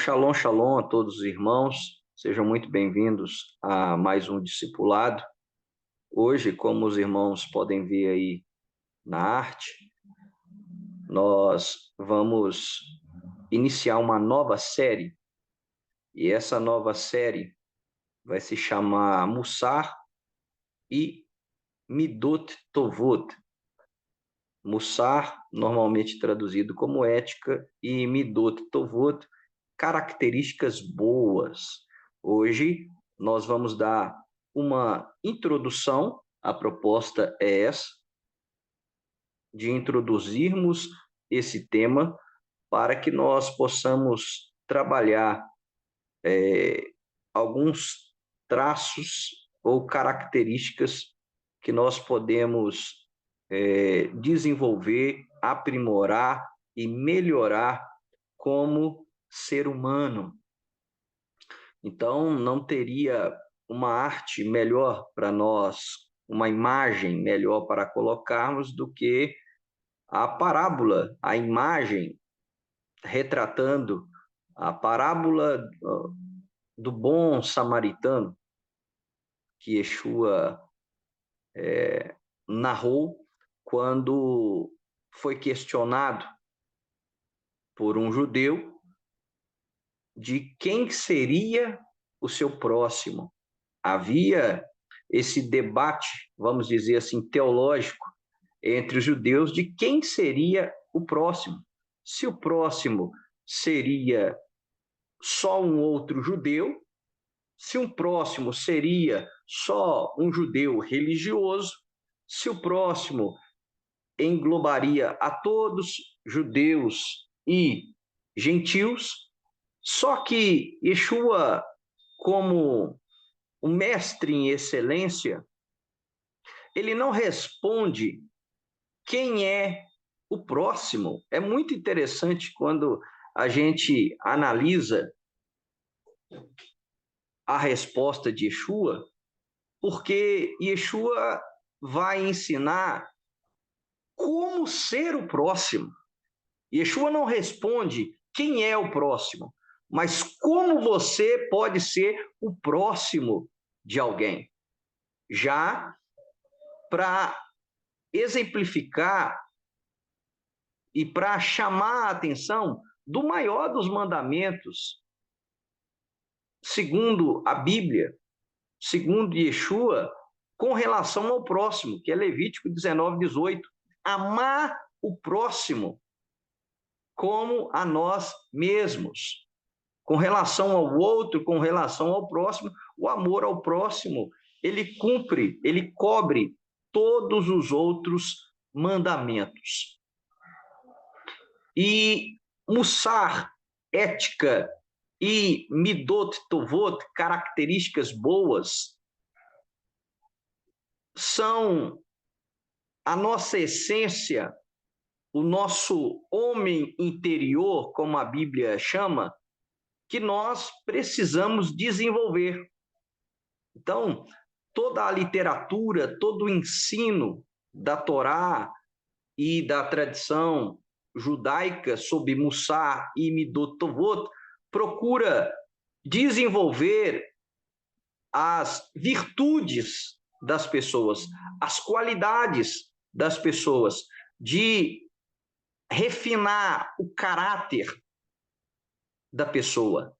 Shalom, shalom a todos os irmãos, sejam muito bem-vindos a mais um discipulado. Hoje, como os irmãos podem ver aí na arte, nós vamos iniciar uma nova série, e essa nova série vai se chamar Mussar e Midot Tovot. Mussar, normalmente traduzido como ética, e Midot Tovot, características boas. Hoje nós vamos dar uma introdução, a proposta é essa, de introduzirmos esse tema para que nós possamos trabalhar alguns traços ou características que nós podemos desenvolver, aprimorar e melhorar como ser humano. Então, não teria uma arte melhor para nós, uma imagem melhor para colocarmos do que a parábola, a imagem retratando a parábola do bom samaritano que Yeshua narrou quando foi questionado por um judeu de quem seria o seu próximo. Havia esse debate, vamos dizer assim, teológico entre os judeus de quem seria o próximo. Se o próximo seria só um outro judeu, se um próximo seria só um judeu religioso, se o próximo englobaria a todos, judeus e gentios. Só que Yeshua, como o mestre em excelência, ele não responde quem é o próximo. É muito interessante quando a gente analisa a resposta de Yeshua, porque Yeshua vai ensinar como ser o próximo. Yeshua não responde quem é o próximo, mas como você pode ser o próximo de alguém. Já para exemplificar e para chamar a atenção do maior dos mandamentos, segundo a Bíblia, segundo Yeshua, com relação ao próximo, que é Levítico 19:18. Amar o próximo como a nós mesmos. Com relação ao outro, com relação ao próximo, o amor ao próximo, ele cumpre, ele cobre todos os outros mandamentos. E Mussar, ética, e Midot Tovot, características boas, são a nossa essência, o nosso homem interior, como a Bíblia chama, que nós precisamos desenvolver. Então, toda a literatura, todo o ensino da Torá e da tradição judaica sobre Mussar e Midot Tovot procura desenvolver as virtudes das pessoas, as qualidades das pessoas, de refinar o caráter da pessoa.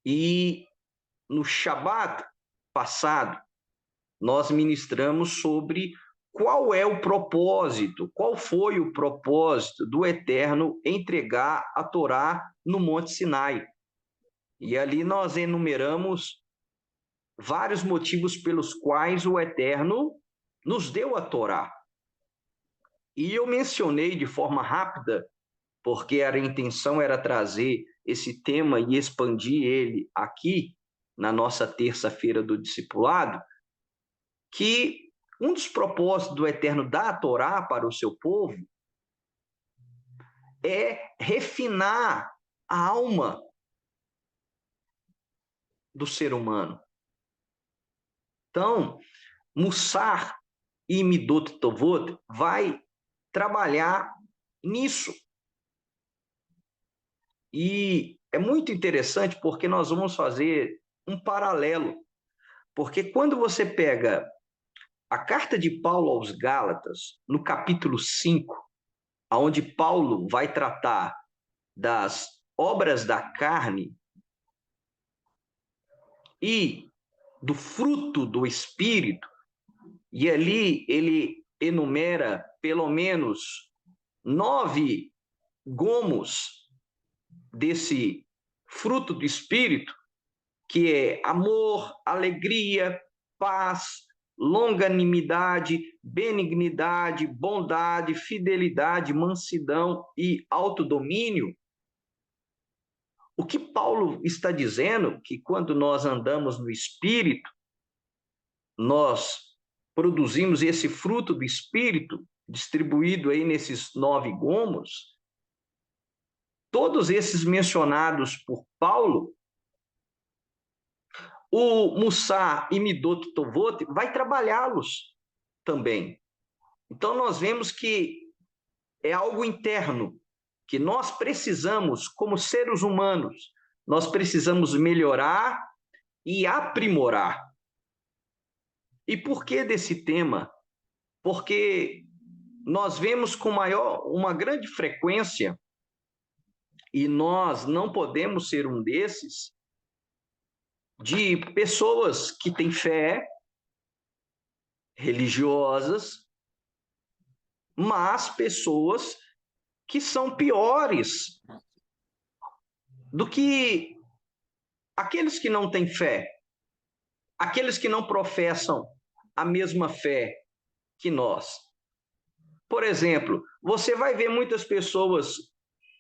E no Shabat passado, nós ministramos sobre qual é o propósito, qual foi o propósito do Eterno entregar a Torá no Monte Sinai. E ali nós enumeramos vários motivos pelos quais o Eterno nos deu a Torá. E eu mencionei de forma rápida, porque a intenção era trazer esse tema e expandir ele aqui, na nossa terça-feira do discipulado, que um dos propósitos do Eterno dar a Torá para o seu povo é refinar a alma do ser humano. Então, Mussar e Midot Tovot vai trabalhar nisso. E é muito interessante porque nós vamos fazer um paralelo. Porque quando você pega a carta de Paulo aos Gálatas, no capítulo 5, onde Paulo vai tratar das obras da carne e do fruto do Espírito, e ali ele enumera pelo menos 9 gomos desse fruto do Espírito, que é amor, alegria, paz, longanimidade, benignidade, bondade, fidelidade, mansidão e autodomínio. O que Paulo está dizendo que quando nós andamos no Espírito, nós produzimos esse fruto do Espírito, distribuído aí nesses 9 gomos, todos esses mencionados por Paulo, o Mussar e Midot Tovot vai trabalhá-los também. Então nós vemos que é algo interno, que nós precisamos, como seres humanos, nós precisamos melhorar e aprimorar. E por que desse tema? Porque nós vemos com uma grande frequência, e nós não podemos ser um desses, de pessoas que têm fé, religiosas, mas pessoas que são piores do que aqueles que não têm fé, aqueles que não professam a mesma fé que nós. Por exemplo, você vai ver muitas pessoas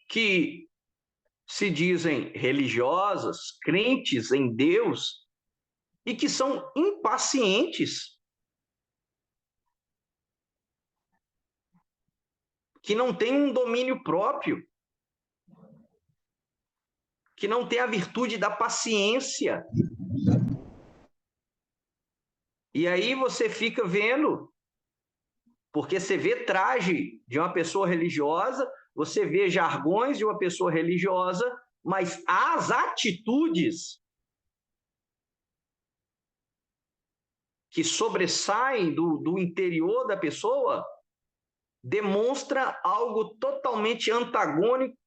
que se dizem religiosas, crentes em Deus, e que são impacientes, que não têm um domínio próprio, que não têm a virtude da paciência. E aí você fica vendo, porque você vê traje de uma pessoa religiosa, você vê jargões de uma pessoa religiosa, mas as atitudes que sobressaem do interior da pessoa demonstra algo totalmente antagônico,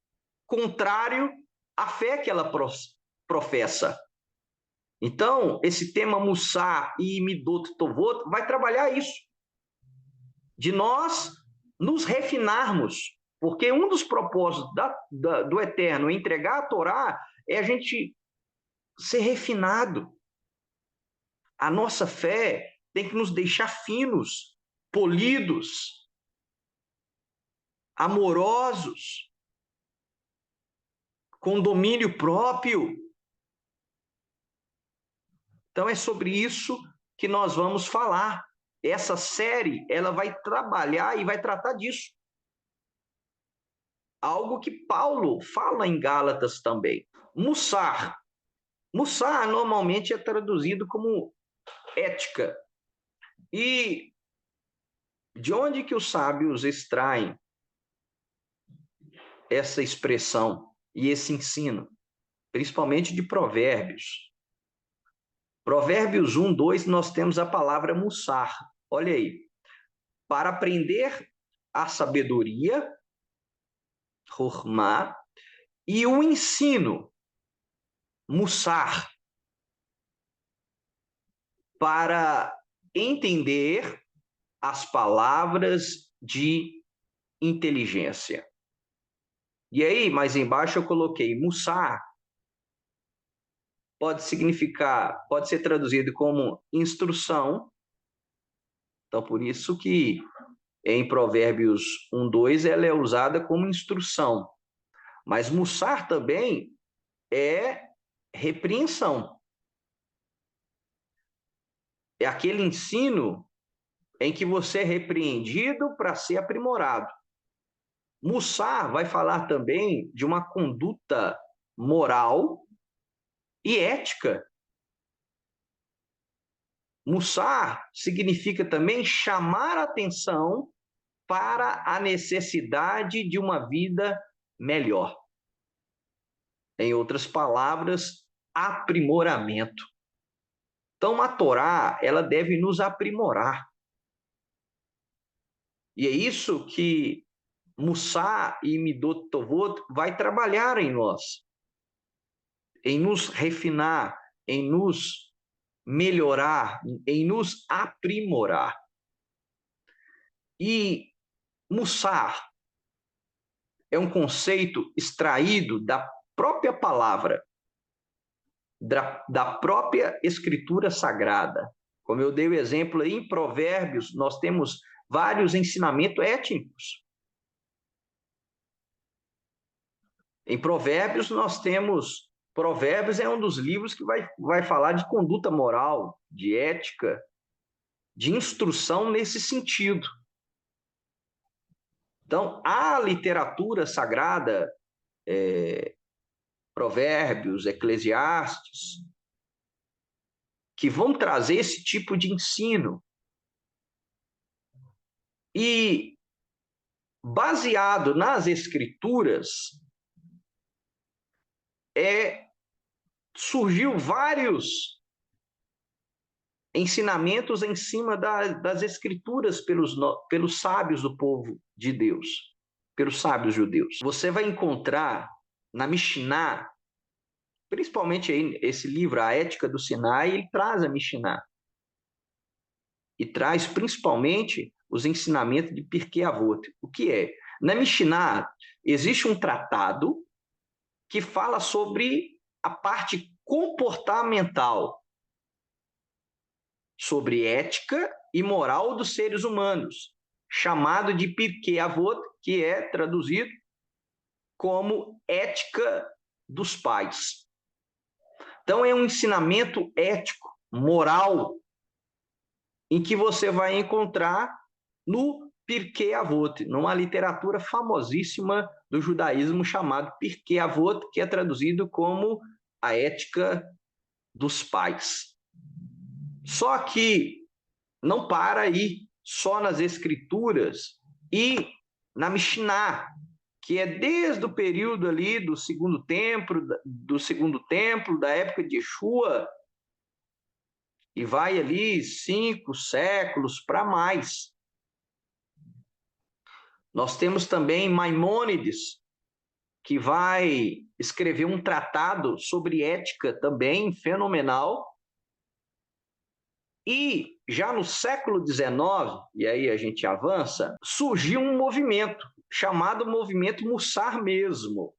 contrário à fé que ela professa. Então, esse tema Mussar e Midot Tovot vai trabalhar isso, de nós nos refinarmos, porque um dos propósitos do Eterno em entregar a Torá é a gente ser refinado. A nossa fé tem que nos deixar finos, polidos, amorosos, com domínio próprio. Então é sobre isso que nós vamos falar. Essa série, ela vai trabalhar e vai tratar disso. Algo que Paulo fala em Gálatas também. Mussar. Mussar normalmente é traduzido como ética. E de onde que os sábios extraem essa expressão e esse ensino? Principalmente de Provérbios. Provérbios 1, 2, nós temos a palavra mussar. Olha aí. Para aprender a sabedoria, Hormá, e o ensino, Mussar, para entender as palavras de inteligência. E aí, mais embaixo eu coloquei Mussar, pode significar, pode ser traduzido como instrução. Então, por isso que em Provérbios 1, 2, ela é usada como instrução. Mas Mussar também é repreensão. É aquele ensino em que você é repreendido para ser aprimorado. Mussar vai falar também de uma conduta moral e ética. Mussar significa também chamar a atenção para a necessidade de uma vida melhor. Em outras palavras, aprimoramento. Então, a Torá, ela deve nos aprimorar. E é isso que Mussar e Midot Tovot vai trabalhar em nós, em nos refinar, em nos melhorar, em nos aprimorar. E Mussar é um conceito extraído da própria palavra, da própria escritura sagrada. Como eu dei o exemplo aí, em Provérbios, nós temos vários ensinamentos étnicos. Em Provérbios, nós temos. Provérbios é um dos livros que vai falar de conduta moral, de ética, de instrução nesse sentido. Então, a literatura sagrada, Provérbios, Eclesiastes, que vão trazer esse tipo de ensino. E, baseado nas Escrituras, surgiu vários ensinamentos em cima das Escrituras pelos sábios do povo de Deus, pelos sábios judeus. Você vai encontrar na Mishnah, principalmente aí, esse livro, A Ética do Sinai, ele traz a Mishnah. E traz principalmente os ensinamentos de Pirkei Avot. O que é? Na Mishnah, existe um tratado que fala sobre a parte comportamental, sobre ética e moral dos seres humanos, chamado de Pirkei Avot, que é traduzido como ética dos pais. Então, é um ensinamento ético, moral, em que você vai encontrar no Pirkei Avot, numa literatura famosíssima do judaísmo chamado Pirkei Avot, que é traduzido como a ética dos pais. Só que não para aí só nas escrituras e na Mishnah, que é desde o período ali do segundo templo, da época de Yeshua, e vai ali 5 séculos para mais. Nós temos também Maimônides, que vai escrever um tratado sobre ética também fenomenal. E já no século XIX, e aí a gente avança, surgiu um movimento chamado movimento Mussar mesmo.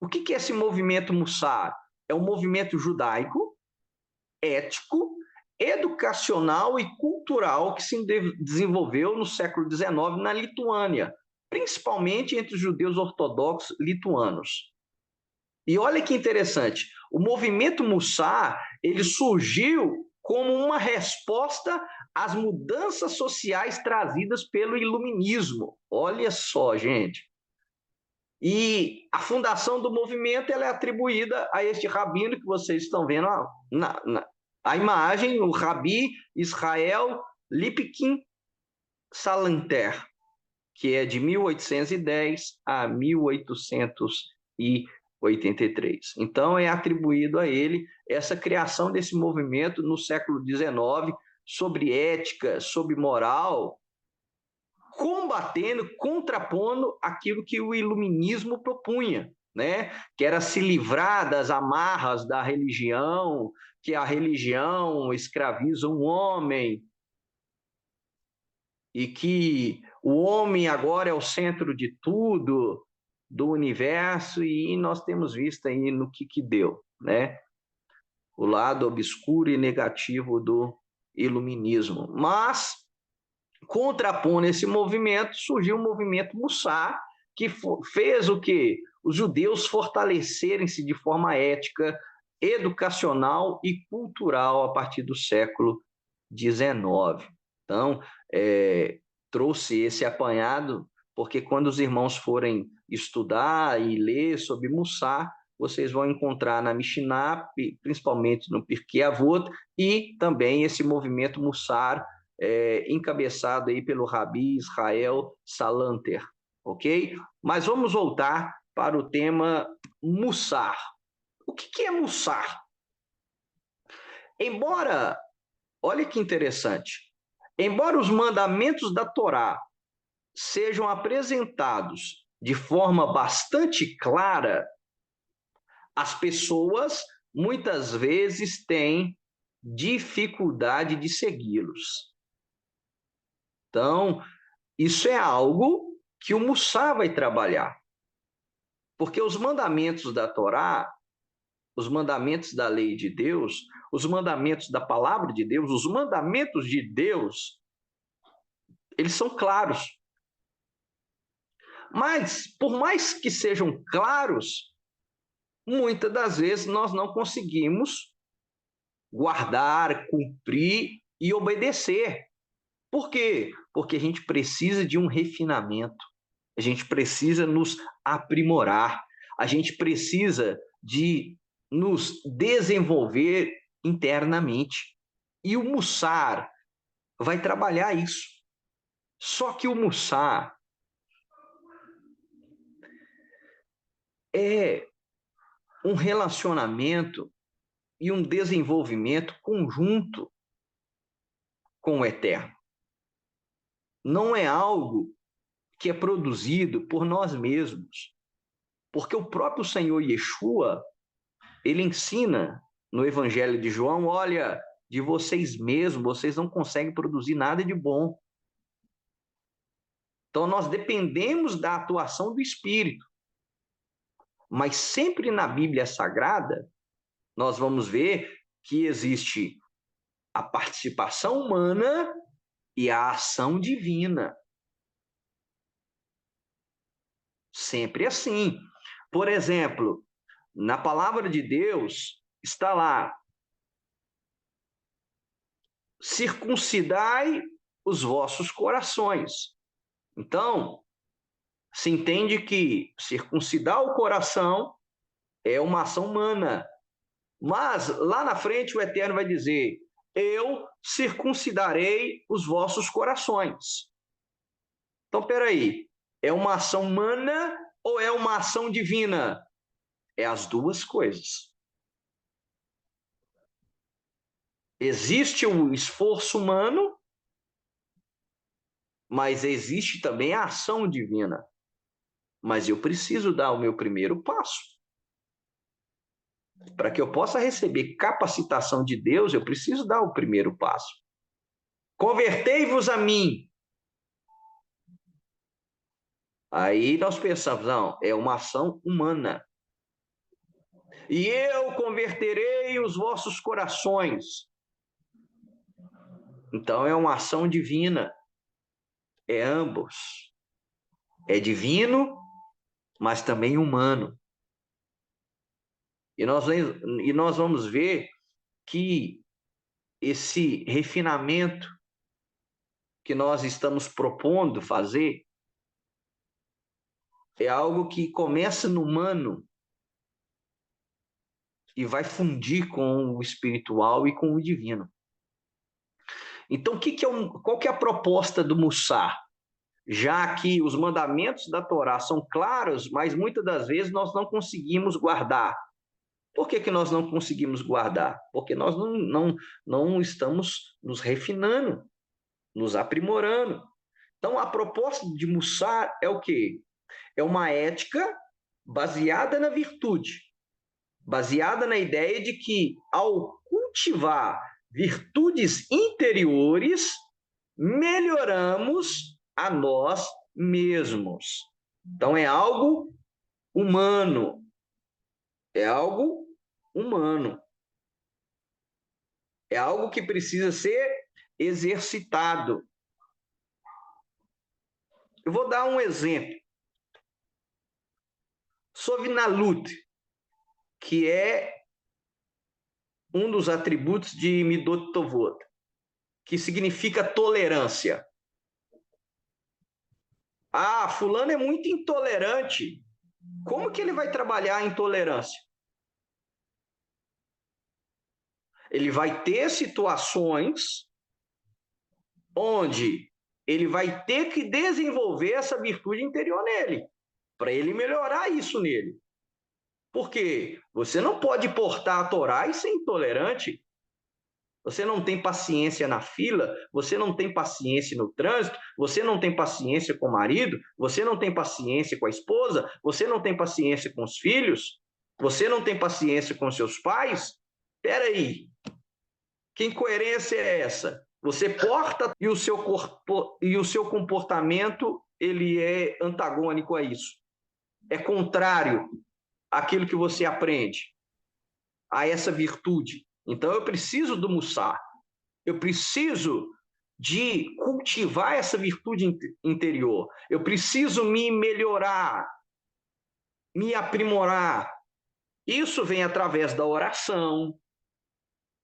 O que é esse movimento Mussar? É um movimento judaico, ético, educacional e cultural que se desenvolveu no século XIX na Lituânia, principalmente entre os judeus ortodoxos lituanos. E olha que interessante, o movimento Mussar, ele surgiu como uma resposta às mudanças sociais trazidas pelo iluminismo. Olha só, gente. E a fundação do movimento ela é atribuída a este rabino que vocês estão vendo a imagem, o Rabi Israel Lipkin Salanter, que é de 1810 a 1883. Então, é atribuído a ele essa criação desse movimento no século XIX sobre ética, sobre moral, combatendo, contrapondo aquilo que o iluminismo propunha, né? Que era se livrar das amarras da religião, que a religião escraviza um homem e que o homem agora é o centro de tudo, do universo, e nós temos visto aí no que deu, né? O lado obscuro e negativo do iluminismo. Mas, contrapondo esse movimento, surgiu o movimento Mussar, que fez o quê? Os judeus fortalecerem-se de forma ética, educacional e cultural a partir do século XIX. Então, trouxe esse apanhado, porque quando os irmãos forem estudar e ler sobre Mussar, vocês vão encontrar na Mishnah, principalmente no Pirkei Avot, e também esse movimento Mussar, encabeçado aí pelo Rabi Israel Salanter, ok? Mas vamos voltar para o tema mussar. O que é mussar? Embora, olha que interessante, embora os mandamentos da Torá sejam apresentados de forma bastante clara, as pessoas muitas vezes têm dificuldade de segui-los. Então, isso é algo que o Mussá vai trabalhar. Porque os mandamentos da Torá, os mandamentos da lei de Deus, os mandamentos da palavra de Deus, os mandamentos de Deus, eles são claros. Mas, por mais que sejam claros, muitas das vezes nós não conseguimos guardar, cumprir e obedecer. Por quê? Porque a gente precisa de um refinamento, a gente precisa nos aprimorar, a gente precisa de nos desenvolver internamente. E o Mussar vai trabalhar isso. Só que o Mussar é um relacionamento e um desenvolvimento conjunto com o Eterno. Não é algo que é produzido por nós mesmos, porque o próprio Senhor Yeshua, ele ensina no Evangelho de João, olha, de vocês mesmos, vocês não conseguem produzir nada de bom. Então nós dependemos da atuação do Espírito. Mas sempre na Bíblia Sagrada, nós vamos ver que existe a participação humana e a ação divina. Sempre assim. Por exemplo, na palavra de Deus está lá: circuncidai os vossos corações. Então, se entende que circuncidar o coração é uma ação humana. Mas lá na frente o Eterno vai dizer: eu circuncidarei os vossos corações. Então, peraí, é uma ação humana ou é uma ação divina? É as duas coisas. Existe o esforço humano, mas existe também a ação divina. Mas eu preciso dar o meu primeiro passo. Para que eu possa receber capacitação de Deus, eu preciso dar o primeiro passo. Convertei-vos a mim. Aí nós pensamos, não, é uma ação humana. E eu converterei os vossos corações. Então é uma ação divina. É ambos. É divino, mas também humano. E nós vamos ver que esse refinamento que nós estamos propondo fazer é algo que começa no humano e vai fundir com o espiritual e com o divino. Então, qual que é a proposta do Mussar? Já que os mandamentos da Torá são claros, mas muitas das vezes nós não conseguimos guardar. Por que nós não conseguimos guardar? Porque nós não estamos nos refinando, nos aprimorando. Então, a proposta de Mussar é o quê? É uma ética baseada na virtude, baseada na ideia de que, ao cultivar virtudes interiores, melhoramos a nós mesmos. Então, é algo humano. É algo humano. É algo que precisa ser exercitado. Eu vou dar um exemplo. Sovinalut, que é um dos atributos de Midot Tovot, que significa tolerância. Ah, fulano é muito intolerante. Como que ele vai trabalhar a intolerância? Ele vai ter situações onde ele vai ter que desenvolver essa virtude interior nele, para ele melhorar isso nele. Por quê? Você não pode portar a Torá e ser intolerante. Você não tem paciência na fila, você não tem paciência no trânsito, você não tem paciência com o marido, você não tem paciência com a esposa, você não tem paciência com os filhos, você não tem paciência com seus pais. Espera aí, que incoerência é essa? Você porta e o seu comportamento ele é antagônico a isso. É contrário àquilo que você aprende, a essa virtude. Então eu preciso do Mussar. Eu preciso de cultivar essa virtude interior. Eu preciso me melhorar, me aprimorar. Isso vem através da oração,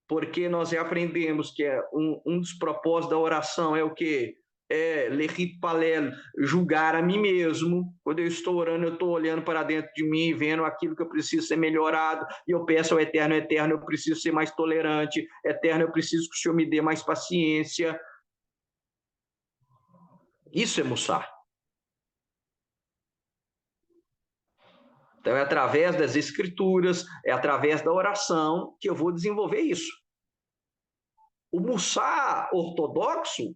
porque nós já aprendemos que um dos propósitos da oração é o quê? É lehit palel, julgar a mim mesmo. Quando eu estou orando, eu estou olhando para dentro de mim, vendo aquilo que eu preciso ser melhorado, e eu peço ao Eterno, Eterno, eu preciso ser mais tolerante, Eterno, eu preciso que o Senhor me dê mais paciência. Isso é Mussar. Então, é através das escrituras, é através da oração que eu vou desenvolver isso. O Mussar ortodoxo,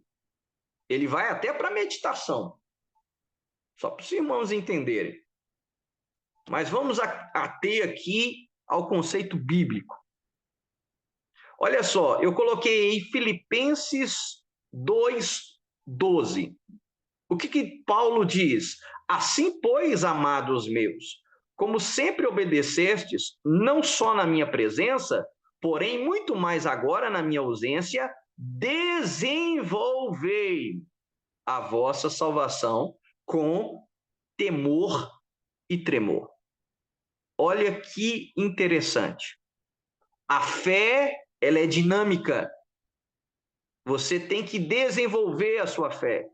ele vai até para a meditação. Só para os irmãos entenderem. Mas vamos ater aqui ao conceito bíblico. Olha só, eu coloquei aí Filipenses 2:12. O que Paulo diz? Assim, pois, amados meus, como sempre obedecestes, não só na minha presença, porém muito mais agora na minha ausência, desenvolvei a vossa salvação com temor e tremor. Olha que interessante. A fé, ela é dinâmica. Você tem que desenvolver a sua fé.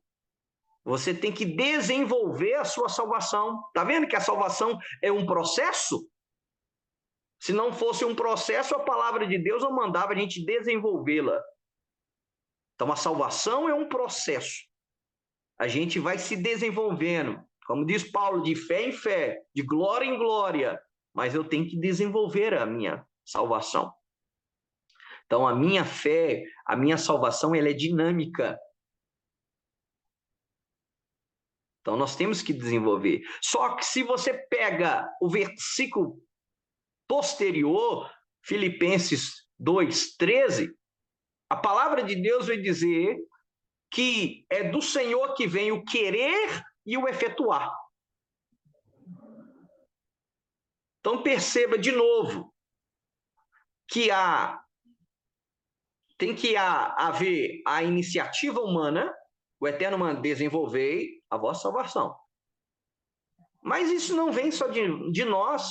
Você tem que desenvolver a sua salvação. Tá vendo que a salvação é um processo? Se não fosse um processo, a palavra de Deus não mandava a gente desenvolvê-la. Então a salvação é um processo. A gente vai se desenvolvendo, como diz Paulo, de fé em fé, de glória em glória, mas eu tenho que desenvolver a minha salvação. Então a minha fé, a minha salvação, ela é dinâmica. Então nós temos que desenvolver. Só que se você pega o versículo posterior, Filipenses 2:13, a palavra de Deus vai dizer que é do Senhor que vem o querer e o efetuar. Então perceba de novo que tem que haver a iniciativa humana, o Eterno manda desenvolver a vossa salvação. Mas isso não vem só de nós,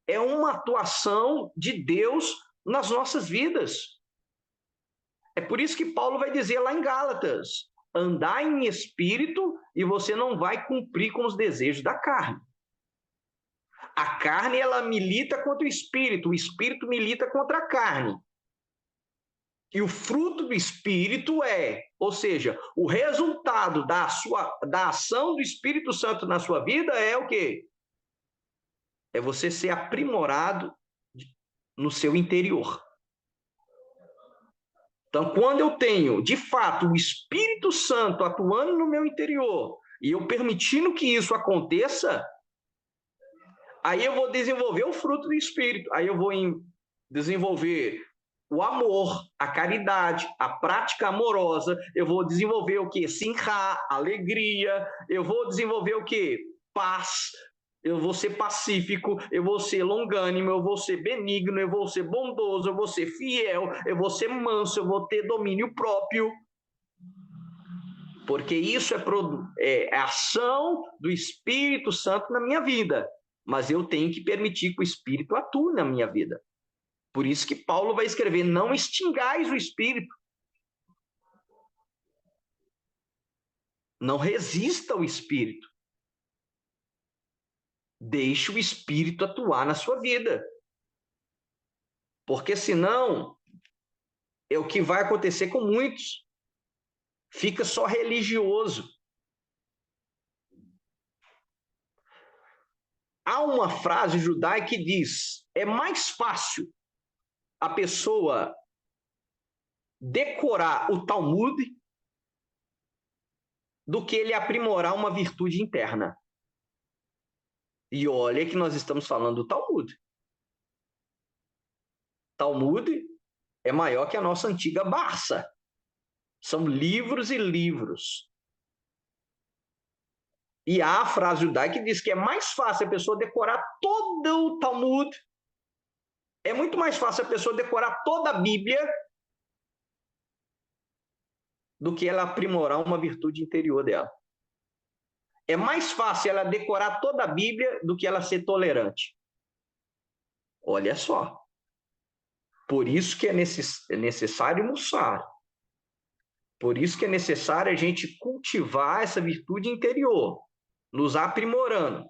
é uma atuação de Deus nas nossas vidas. É por isso que Paulo vai dizer lá em Gálatas, andar em espírito e você não vai cumprir com os desejos da carne. A carne, ela milita contra o espírito milita contra a carne. E o fruto do Espírito ou seja, o resultado da ação do Espírito Santo na sua vida é o quê? É você ser aprimorado no seu interior. Então, quando eu tenho, de fato, o Espírito Santo atuando no meu interior, e eu permitindo que isso aconteça, aí eu vou desenvolver o fruto do Espírito, aí eu vou desenvolver o amor, a caridade, a prática amorosa, eu vou desenvolver o quê? Simchá, alegria, eu vou desenvolver o quê? Paz, eu vou ser pacífico, eu vou ser longânimo, eu vou ser benigno, eu vou ser bondoso, eu vou ser fiel, eu vou ser manso, eu vou ter domínio próprio. Porque isso é ação do Espírito Santo na minha vida. Mas eu tenho que permitir que o Espírito atue na minha vida. Por isso que Paulo vai escrever, não extingais o Espírito. Não resista ao Espírito. Deixe o Espírito atuar na sua vida. Porque senão, é o que vai acontecer com muitos. Fica só religioso. há uma frase judaica que diz: é mais fácil a pessoa decorar o Talmud do que ele aprimorar uma virtude interna. E olha que nós estamos falando do Talmud. Talmud é maior que a nossa antiga Barça. São livros e livros. E há a frase judaica que diz que é mais fácil a pessoa decorar todo o Talmud, é muito mais fácil a pessoa decorar toda a Bíblia do que ela aprimorar uma virtude interior dela. É mais fácil ela decorar toda a Bíblia do que ela ser tolerante. Olha só. Por isso que é necessário mussar. Por isso que é necessário a gente cultivar essa virtude interior, nos aprimorando,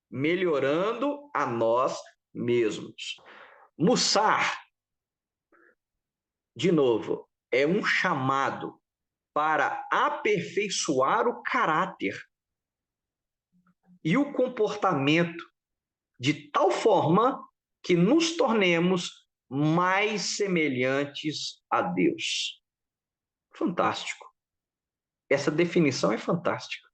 melhorando a nós mesmos. Mussar, de novo, é um chamado para aperfeiçoar o caráter e o comportamento de tal forma que nos tornemos mais semelhantes a Deus. Fantástico. Essa definição é fantástica.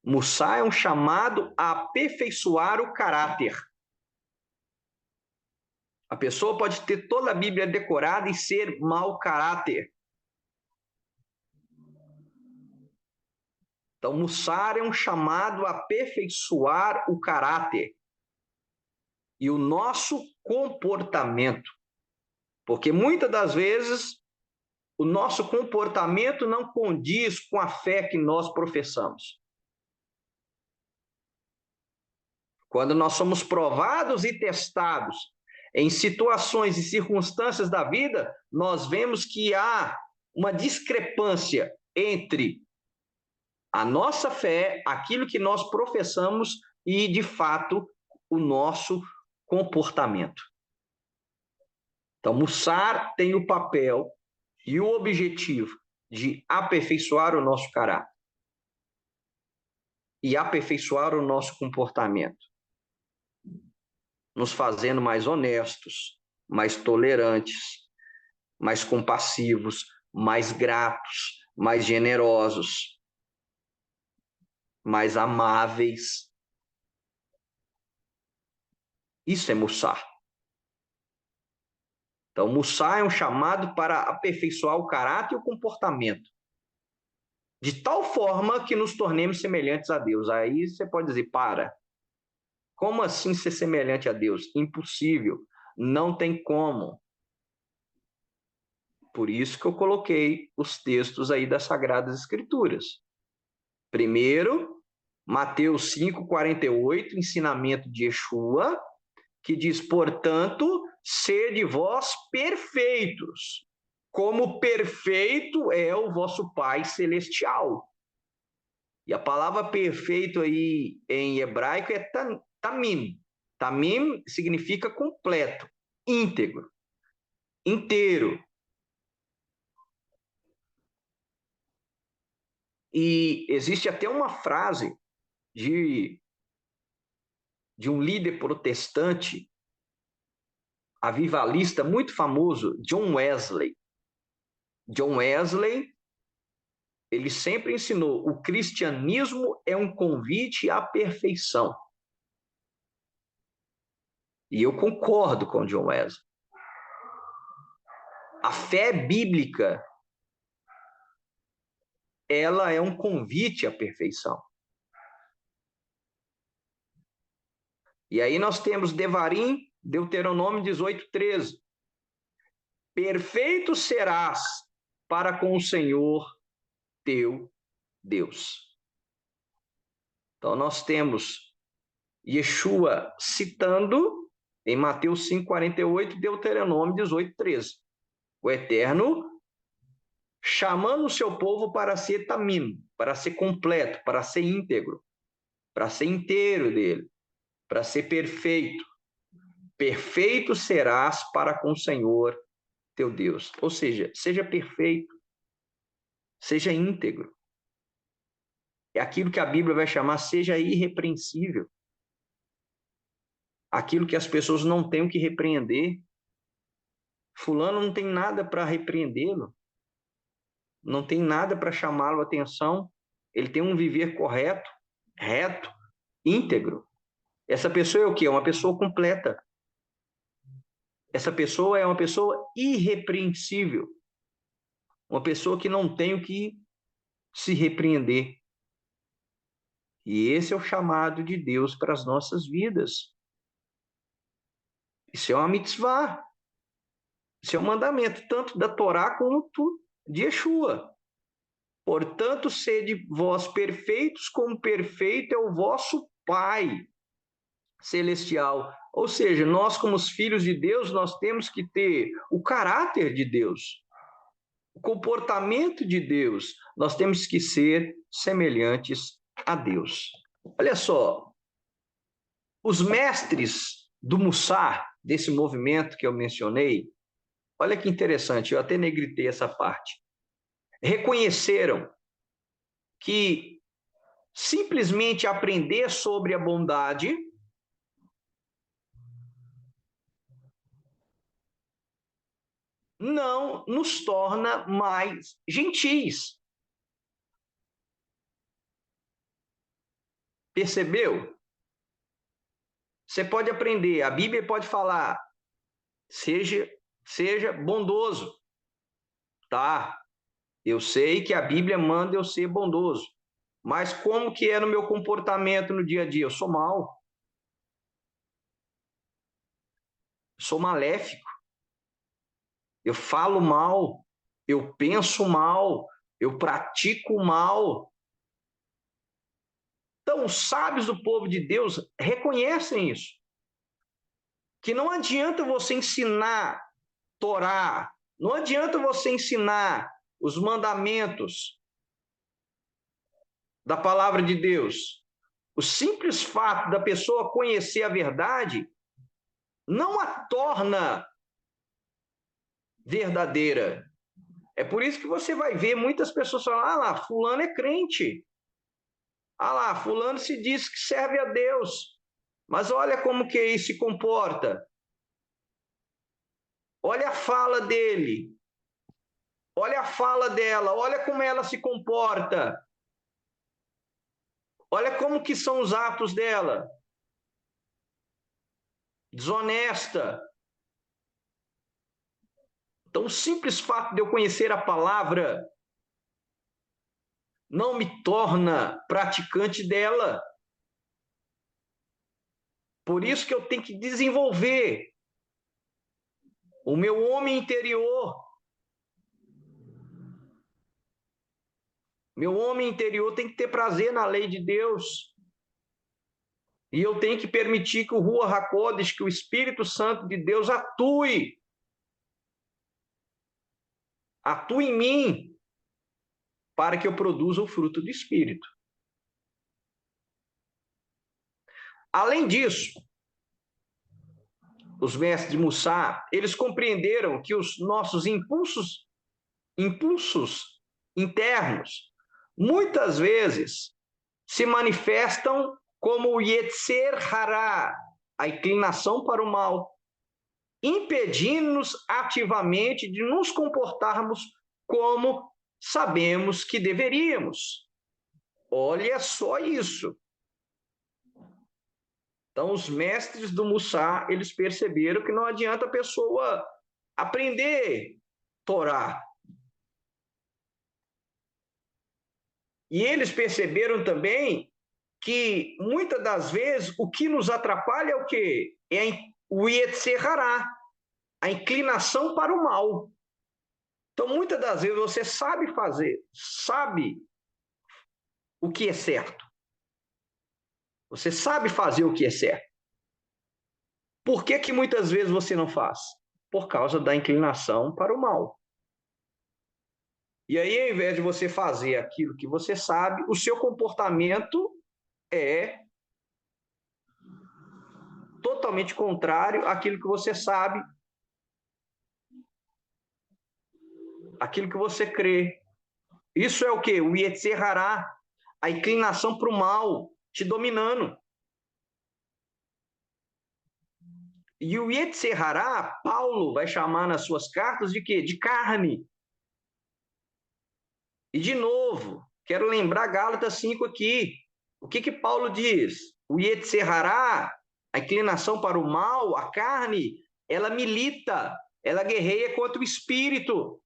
Mussar é um chamado a aperfeiçoar o caráter. A pessoa pode ter toda a Bíblia decorada e ser mau caráter. Então, mussar é um chamado a aperfeiçoar o caráter e o nosso comportamento. Porque muitas das vezes o nosso comportamento não condiz com a fé que nós professamos. Quando nós somos provados e testados em situações e circunstâncias da vida, nós vemos que há uma discrepância entre a nossa fé, aquilo que nós professamos e, de fato, o nosso comportamento. Então, mussar tem o papel e o objetivo de aperfeiçoar o nosso caráter e aperfeiçoar o nosso comportamento, nos fazendo mais honestos, mais tolerantes, mais compassivos, mais gratos, mais generosos, mais amáveis. Isso é mussar. Então, mussar é um chamado para aperfeiçoar o caráter e o comportamento, de tal forma que nos tornemos semelhantes a Deus. Aí você pode dizer, como assim ser semelhante a Deus? Impossível, não tem como. Por isso que eu coloquei os textos aí das Sagradas Escrituras. Primeiro, Mateus 5:48, ensinamento de Yeshua, que diz, portanto, sede vós perfeitos, como perfeito é o vosso Pai Celestial. E a palavra perfeito aí em hebraico é tamim. Tamim significa completo, íntegro, inteiro. E existe até uma frase de um líder protestante, avivalista muito famoso, John Wesley. John Wesley, ele sempre ensinou, o cristianismo é um convite à perfeição. E eu concordo com John Wesley. A fé bíblica, ela é um convite à perfeição. E aí nós temos Devarim, Deuteronômio 18:13. Perfeito serás para com o Senhor teu Deus. Então nós temos Yeshua citando em Mateus 5:48, Deuteronômio 18:13. O Eterno chamando o seu povo para ser tamim, para ser completo, para ser íntegro, para ser inteiro dele, para ser perfeito. Perfeito serás para com o Senhor teu Deus. Ou seja, seja perfeito, seja íntegro. É aquilo que a Bíblia vai chamar seja irrepreensível. aquilo que as pessoas não têm o que repreender. Fulano não tem nada para repreendê-lo, não tem nada para chamá-lo a atenção. Ele tem um viver correto, reto, íntegro. Essa pessoa é o quê? É uma pessoa completa. Essa pessoa é uma pessoa irrepreensível, uma pessoa que não tem o que se repreender. E esse é o chamado de Deus para as nossas vidas. Isso é uma mitzvah. Isso é um mandamento, tanto da Torá quanto de Yeshua. Portanto, sede vós perfeitos, como perfeito é o vosso Pai celestial. Ou seja, nós, como os filhos de Deus, nós temos que ter o caráter de Deus, o comportamento de Deus. Nós temos que ser semelhantes a Deus. Olha só, os mestres do Mussar, desse movimento que eu mencionei, olha que interessante, eu até negritei essa parte, reconheceram que simplesmente aprender sobre a bondade não nos torna mais gentis. Percebeu? Você pode aprender, a Bíblia pode falar, seja bondoso. Tá, eu sei que a Bíblia manda eu ser bondoso, mas como que é no meu comportamento no dia a dia? Eu sou mau, sou maléfico, eu falo mal, eu penso mal, eu pratico mal. Então, os sábios do povo de Deus reconhecem isso. Que não adianta você ensinar Torá, não adianta você ensinar os mandamentos da palavra de Deus. O simples fato da pessoa conhecer a verdade não a torna verdadeira. É por isso que você vai ver muitas pessoas falando: ah lá, fulano é crente. Ah lá, fulano se diz que serve a Deus. Mas olha como que ele se comporta. Olha a fala dele. Olha a fala dela. Olha como ela se comporta. Olha como que são os atos dela. Desonesta. Então, o simples fato de eu conhecer a palavra não me torna praticante dela. Por isso que eu tenho que desenvolver o meu homem interior. Meu homem interior tem que ter prazer na lei de Deus. E eu tenho que permitir que o Ruach HaKodesh, que o Espírito Santo de Deus atue em mim, para que eu produza o fruto do Espírito. Além disso, os mestres de Mussar, eles compreenderam que os nossos impulsos internos, muitas vezes se manifestam como o Yetzer Hará, a inclinação para o mal, impedindo-nos ativamente de nos comportarmos como sabemos que deveríamos. Olha só isso. Então, os mestres do Mussar, eles perceberam que não adianta a pessoa aprender Torá. E eles perceberam também que, muitas das vezes, o que nos atrapalha é o quê? É o Yetzer Hará, a inclinação para o mal. Então, muitas das vezes, você sabe o que é certo. Você sabe fazer o que é certo. Por que que muitas vezes você não faz? Por causa da inclinação para o mal. E aí, ao invés de você fazer aquilo que você sabe, o seu comportamento é totalmente contrário àquilo que você sabe, àquilo que você crê. Isso é o quê? O Yetzer Hará, a inclinação para o mal te dominando. E o Yetzer Hará, Paulo vai chamar nas suas cartas de quê? De carne. E, de novo, quero lembrar Gálatas 5 aqui. O que Paulo diz? O Yetzer Hará, a inclinação para o mal, a carne, ela milita, ela guerreia contra o espírito,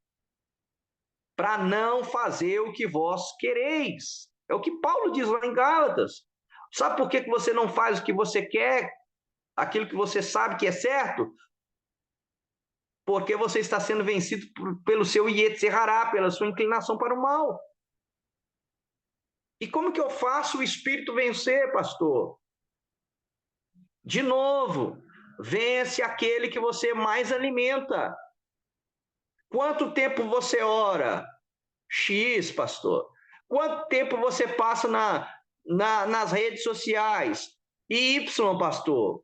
para não fazer o que vós quereis. É o que Paulo diz lá em Gálatas. Sabe por que você não faz o que você quer, aquilo que você sabe que é certo? Porque você está sendo vencido pelo seu Yetzer Hará, pela sua inclinação para o mal. E como que eu faço o espírito vencer, pastor? De novo, vence aquele que você mais alimenta. Quanto tempo você ora? X, pastor. Quanto tempo você passa nas redes sociais? Y, pastor.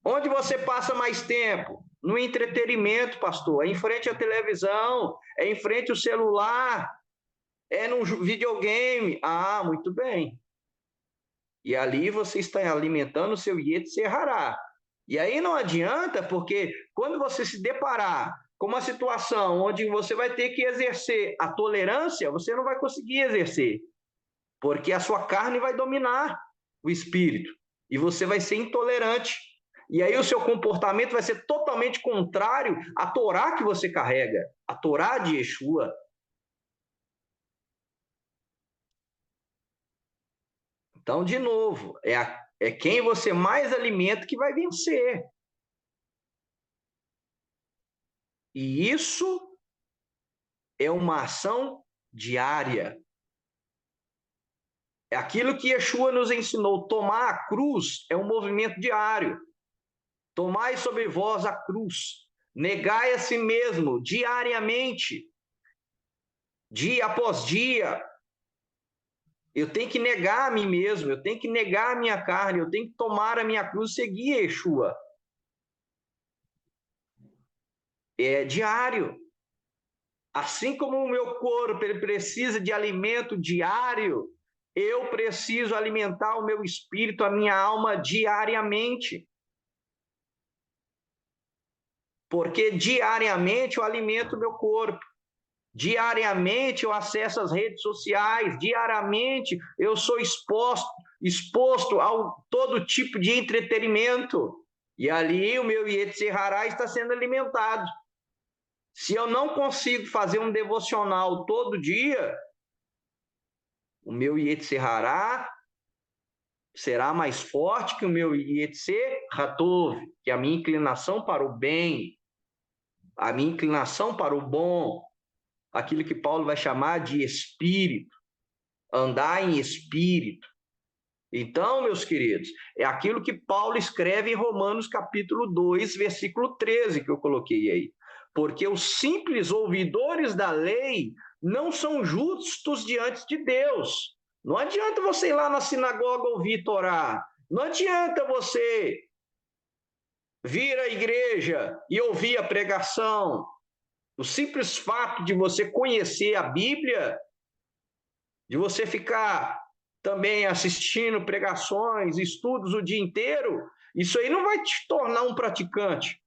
Onde você passa mais tempo? No entretenimento, pastor. É em frente à televisão, é em frente ao celular, é no videogame. Ah, muito bem. E ali você está alimentando o seu Yetzer Hará. E aí não adianta, porque quando você se deparar com uma situação onde você vai ter que exercer a tolerância, você não vai conseguir exercer, porque a sua carne vai dominar o espírito e você vai ser intolerante. E aí o seu comportamento vai ser totalmente contrário à Torá que você carrega, a Torá de Yeshua. Então, de novo, é quem você mais alimenta que vai vencer. E isso é uma ação diária. É aquilo que Yeshua nos ensinou. Tomar a cruz é um movimento diário. Tomai sobre vós a cruz. Negai a si mesmo diariamente, dia após dia. Eu tenho que negar a mim mesmo, eu tenho que negar a minha carne, eu tenho que tomar a minha cruz e seguir Yeshua. É diário. Assim como o meu corpo ele precisa de alimento diário, eu preciso alimentar o meu espírito, a minha alma diariamente. Porque diariamente eu alimento o meu corpo. Diariamente eu acesso as redes sociais, diariamente eu sou exposto a todo tipo de entretenimento. E ali o meu Yetzer Hará está sendo alimentado. Se eu não consigo fazer um devocional todo dia, o meu Yetzer Hará será mais forte que o meu Yetzer Hatov, que é a minha inclinação para o bem, a minha inclinação para o bom, aquilo que Paulo vai chamar de espírito, andar em espírito. Então, meus queridos, é aquilo que Paulo escreve em Romanos capítulo 2, versículo 13, que eu coloquei aí. Porque os simples ouvidores da lei não são justos diante de Deus. Não adianta você ir lá na sinagoga ouvir Torá. Não adianta você vir à igreja e ouvir a pregação. O simples fato de você conhecer a Bíblia, de você ficar também assistindo pregações, estudos o dia inteiro, isso aí não vai te tornar um praticante.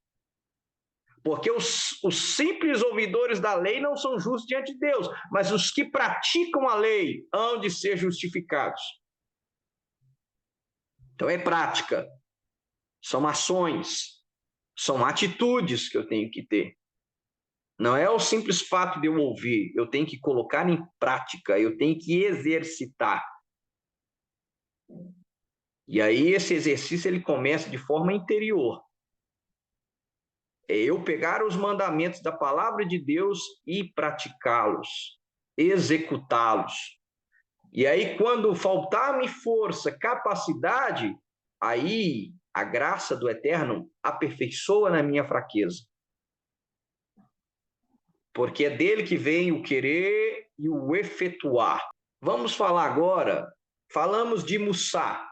Porque os simples ouvidores da lei não são justos diante de Deus, mas os que praticam a lei hão de ser justificados. Então é prática, são ações, são atitudes que eu tenho que ter. Não é o simples fato de eu ouvir, eu tenho que colocar em prática, eu tenho que exercitar. E aí esse exercício ele começa de forma interior. É eu pegar os mandamentos da palavra de Deus e praticá-los, executá-los. E aí quando faltar-me força, capacidade, aí a graça do Eterno aperfeiçoa na minha fraqueza. Porque é dele que vem o querer e o efetuar. Vamos falar agora, falamos de Mussá.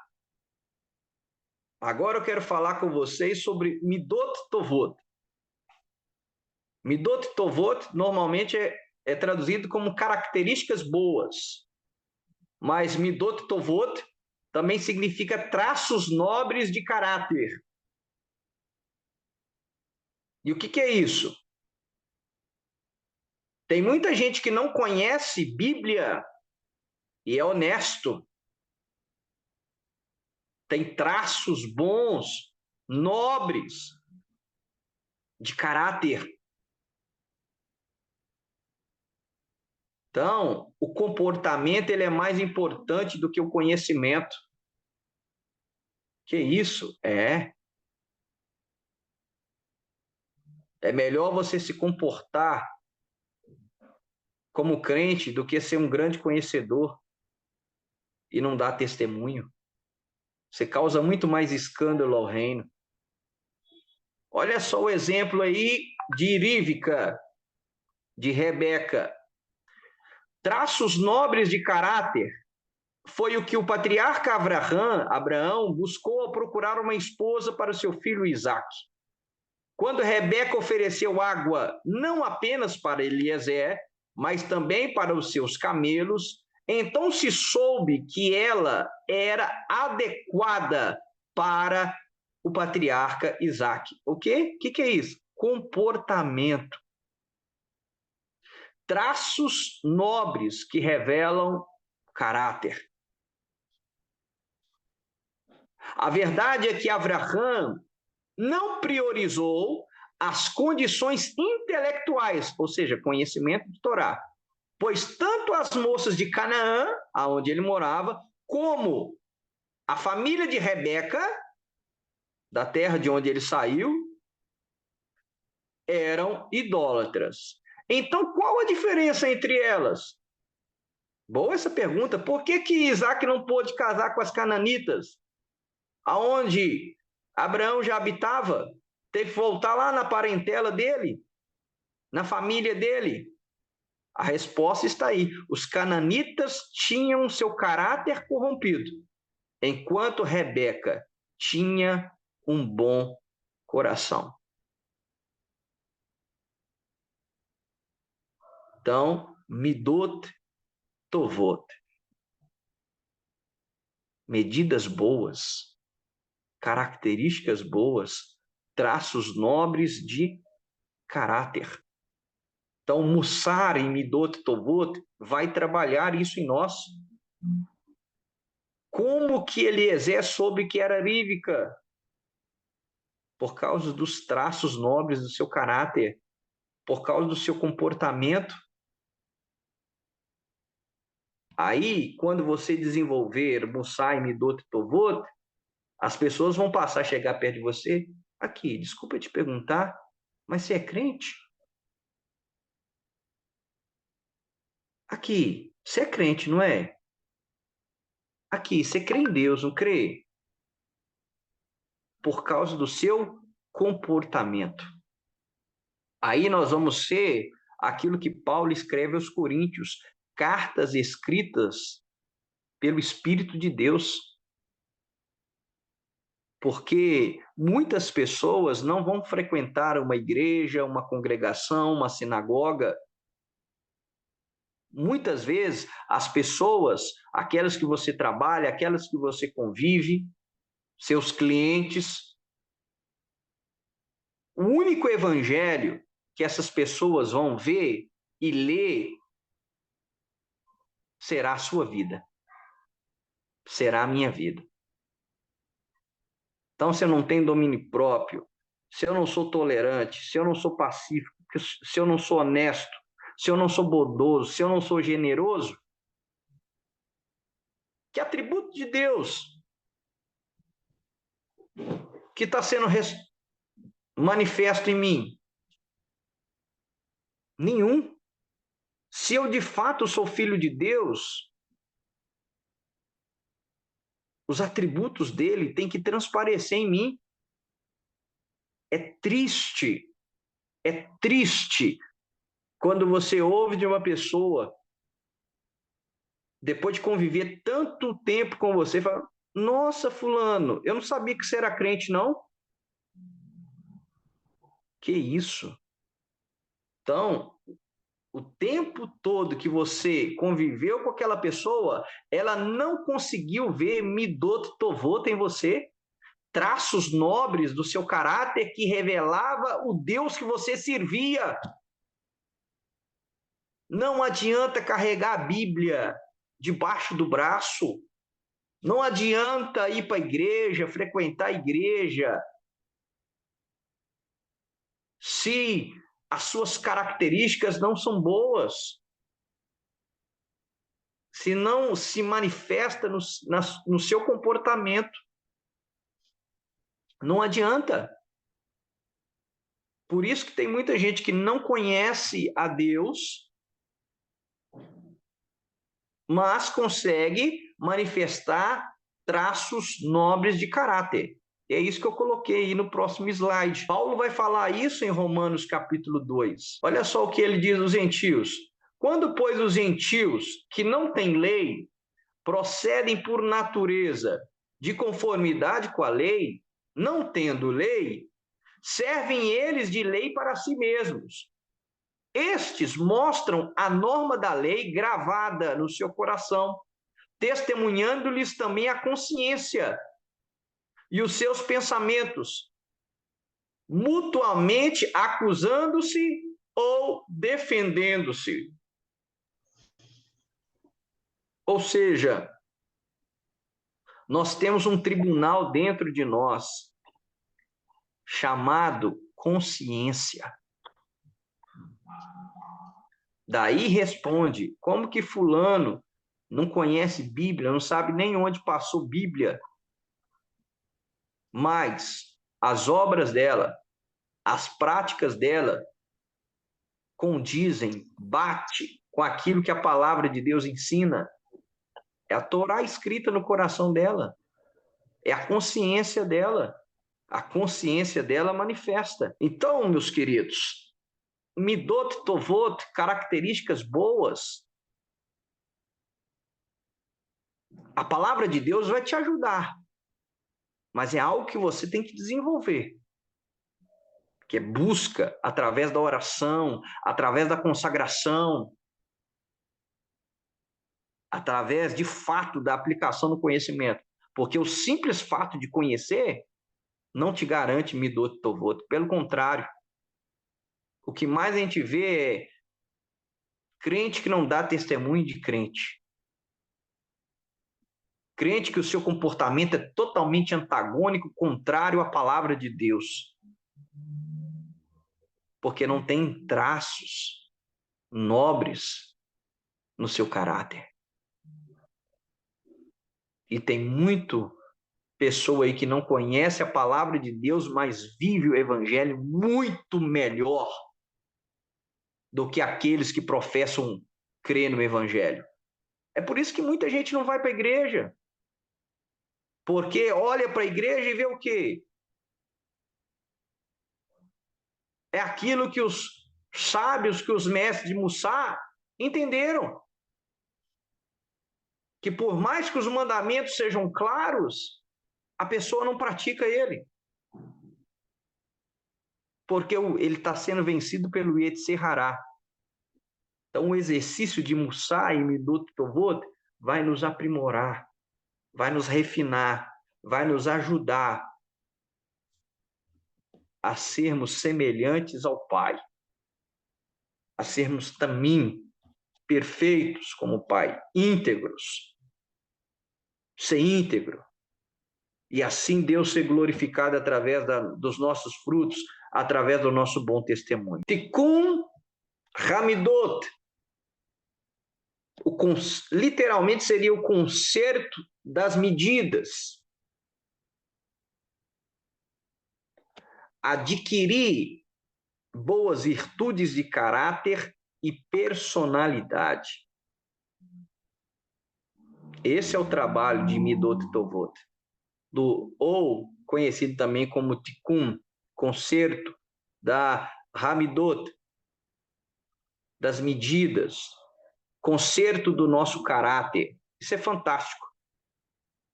Agora eu quero falar com vocês sobre Midot Tovot. Midot Tovot normalmente é traduzido como características boas, mas Midot Tovot também significa traços nobres de caráter. E o que é isso? Tem muita gente que não conhece Bíblia e é honesto. Tem traços bons, nobres, de caráter. Então, o comportamento ele é mais importante do que o conhecimento. Que isso? É melhor você se comportar como crente do que ser um grande conhecedor e não dar testemunho. Você causa muito mais escândalo ao reino. Olha só o exemplo aí de Irívica, de Rebeca. Traços nobres de caráter foi o que o patriarca Abraão buscou ao procurar uma esposa para o seu filho Isaque. Quando Rebeca ofereceu água não apenas para Eliezer, mas também para os seus camelos, então se soube que ela era adequada para o patriarca Isaque. O quê? O que é isso? Comportamento. Traços nobres que revelam caráter. A verdade é que Abraão não priorizou as condições intelectuais, ou seja, conhecimento de Torá, pois tanto as moças de Canaã, aonde ele morava, como a família de Rebeca, da terra de onde ele saiu, eram idólatras. Então, qual a diferença entre elas? Boa essa pergunta. Por que Isaac não pôde casar com as cananitas, aonde Abraão já habitava? Teve que voltar lá na parentela dele, na família dele. A resposta está aí. Os cananitas tinham seu caráter corrompido, enquanto Rebeca tinha um bom coração. Então, midot tovot. Medidas boas, características boas, traços nobres de caráter. Então, Mussar em Midot Tovot vai trabalhar isso em nós. Como que Eliezer soube que era Rívica? Por causa dos traços nobres do seu caráter, por causa do seu comportamento. Aí, quando você desenvolver Mussar e Midot Tovot, as pessoas vão passar a chegar perto de você. Aqui, desculpa te perguntar, mas você é crente? Aqui, você é crente, não é? Aqui, você crê em Deus, não crê? Por causa do seu comportamento. Aí nós vamos ser aquilo que Paulo escreve aos Coríntios, cartas escritas pelo Espírito de Deus. Porque muitas pessoas não vão frequentar uma igreja, uma congregação, uma sinagoga. Muitas vezes as pessoas, aquelas que você trabalha, aquelas que você convive, seus clientes, o único evangelho que essas pessoas vão ver e ler será a sua vida, será a minha vida. Então, se eu não tenho domínio próprio, se eu não sou tolerante, se eu não sou pacífico, se eu não sou honesto, se eu não sou bondoso, se eu não sou generoso, que atributo de Deus que está sendo manifesto em mim? Nenhum. Se eu de fato sou filho de Deus, os atributos dele têm que transparecer em mim. É triste quando você ouve de uma pessoa, depois de conviver tanto tempo com você, fala: nossa, fulano, eu não sabia que você era crente, não? Que isso? Então, o tempo todo que você conviveu com aquela pessoa, ela não conseguiu ver Midot Tovot em você. traços nobres do seu caráter que revelava o Deus que você servia. Não adianta carregar a Bíblia debaixo do braço. Não adianta ir para a igreja, frequentar a igreja, se as suas características não são boas, se não se manifesta no seu comportamento. Não adianta. Por isso que tem muita gente que não conhece a Deus, mas consegue manifestar traços nobres de caráter. É isso que eu coloquei aí no próximo slide. Paulo vai falar isso em Romanos capítulo 2. Olha só o que ele diz aos gentios. Quando, pois, os gentios que não têm lei procedem por natureza de conformidade com a lei, não tendo lei, servem eles de lei para si mesmos. Estes mostram a norma da lei gravada no seu coração, testemunhando-lhes também a consciência e os seus pensamentos, mutuamente acusando-se ou defendendo-se. Ou seja, nós temos um tribunal dentro de nós chamado consciência. Daí responde, como que fulano não conhece Bíblia, não sabe nem onde passou Bíblia, mas as obras dela, as práticas dela condizem, bate com aquilo que a palavra de Deus ensina. É a Torá escrita no coração dela, é a consciência dela. A consciência dela manifesta. Então, meus queridos, midot tovot, características boas. A palavra de Deus vai te ajudar, mas é algo que você tem que desenvolver, que é busca através da oração, através da consagração, através de fato da aplicação do conhecimento, porque o simples fato de conhecer não te garante midot tovot, pelo contrário, o que mais a gente vê é crente que não dá testemunho de crente. Crente que o seu comportamento é totalmente antagônico, contrário à palavra de Deus. Porque não tem traços nobres no seu caráter. E tem muito pessoa aí que não conhece a palavra de Deus, mas vive o evangelho muito melhor do que aqueles que professam crer no evangelho. É por isso que muita gente não vai para a igreja. Porque olha para a igreja e vê o quê? É aquilo que os sábios, que os mestres de Mussá entenderam. Que por mais que os mandamentos sejam claros, a pessoa não pratica ele. Porque ele está sendo vencido pelo Yetzer Hará. Então o exercício de Mussá e Midot Tovot vai nos aprimorar, vai nos refinar, vai nos ajudar a sermos semelhantes ao Pai, a sermos também perfeitos como o Pai, íntegros, ser íntegro, e assim Deus ser glorificado através dos nossos frutos, através do nosso bom testemunho. Tikkun Hamidot, literalmente seria o conserto das medidas. Adquirir boas virtudes de caráter e personalidade. Esse é o trabalho de Midot Tovot, ou conhecido também como Tikkun, conserto da Hamidot, das medidas, conserto do nosso caráter. Isso é fantástico.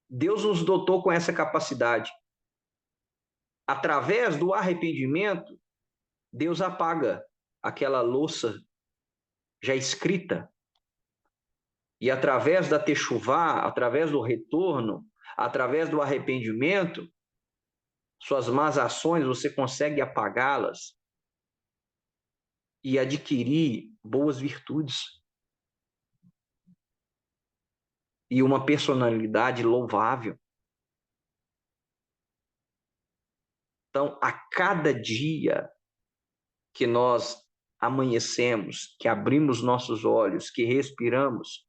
Deus nos dotou com essa capacidade. Através do arrependimento, Deus apaga aquela louça já escrita. E através da techuvá, através do retorno, através do arrependimento, suas más ações, você consegue apagá-las e adquirir boas virtudes e uma personalidade louvável. Então, a cada dia que nós amanhecemos, que abrimos nossos olhos, que respiramos,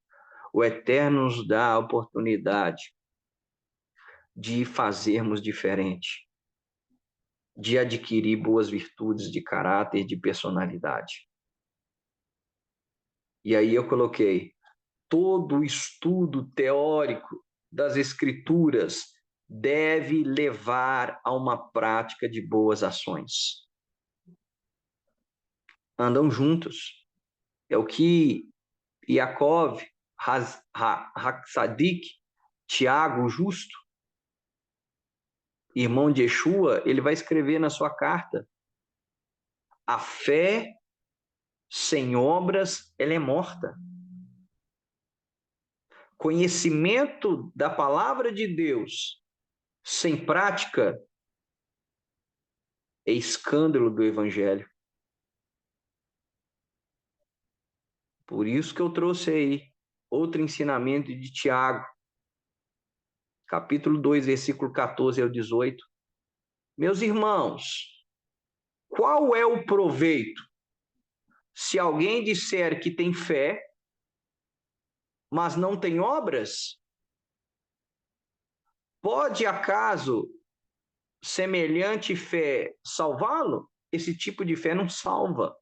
o Eterno nos dá a oportunidade de fazermos diferente, de adquirir boas virtudes de caráter, de personalidade. E aí eu coloquei todo o estudo teórico das Escrituras deve levar a uma prática de boas ações. Andam juntos. É o que Yaakov, Haksadik, Tiago, o justo, irmão de Yeshua, ele vai escrever na sua carta: a fé sem obras, ela é morta. Conhecimento da palavra de Deus sem prática é escândalo do evangelho. Por isso que eu trouxe aí outro ensinamento de Tiago, capítulo 2, versículo 14 ao 18. Meus irmãos, qual é o proveito se alguém disser que tem fé, mas não tem obras? Pode acaso semelhante fé salvá-lo? Esse tipo de fé não salva.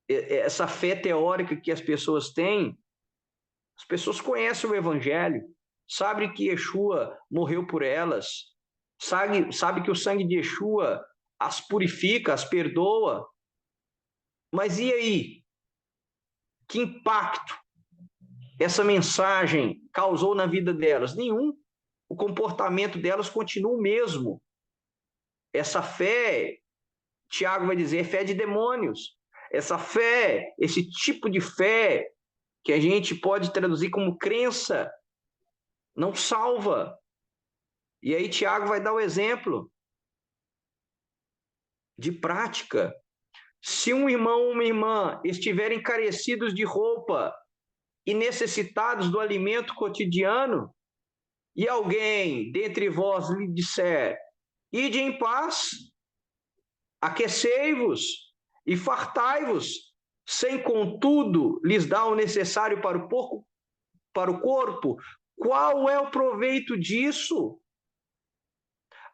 Essa fé teórica que as pessoas têm, as pessoas conhecem o evangelho, sabem que Yeshua morreu por elas, sabe que o sangue de Yeshua as purifica, as perdoa. Mas e aí? Que impacto essa mensagem causou na vida delas? Nenhum. O comportamento delas continua o mesmo. Essa fé, Tiago vai dizer, é fé de demônios. Essa fé, esse tipo de fé que a gente pode traduzir como crença, não salva. E aí Tiago vai dar o exemplo de prática. Se um irmão ou uma irmã estiverem carecidos de roupa e necessitados do alimento cotidiano, e alguém dentre vós lhe disser: ide em paz, aquecei-vos e fartai-vos, sem contudo lhes dar o necessário para o corpo, qual é o proveito disso?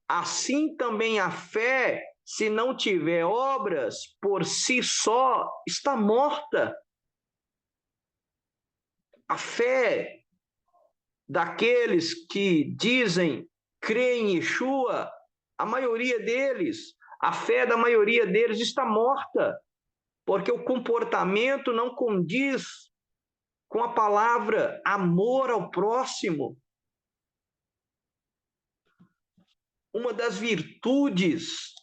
Assim também a fé, se não tiver obras, por si só está morta. A fé daqueles que dizem crer em Yeshua, a maioria deles, a fé da maioria deles está morta, porque o comportamento não condiz com a palavra amor ao próximo. Uma das virtudes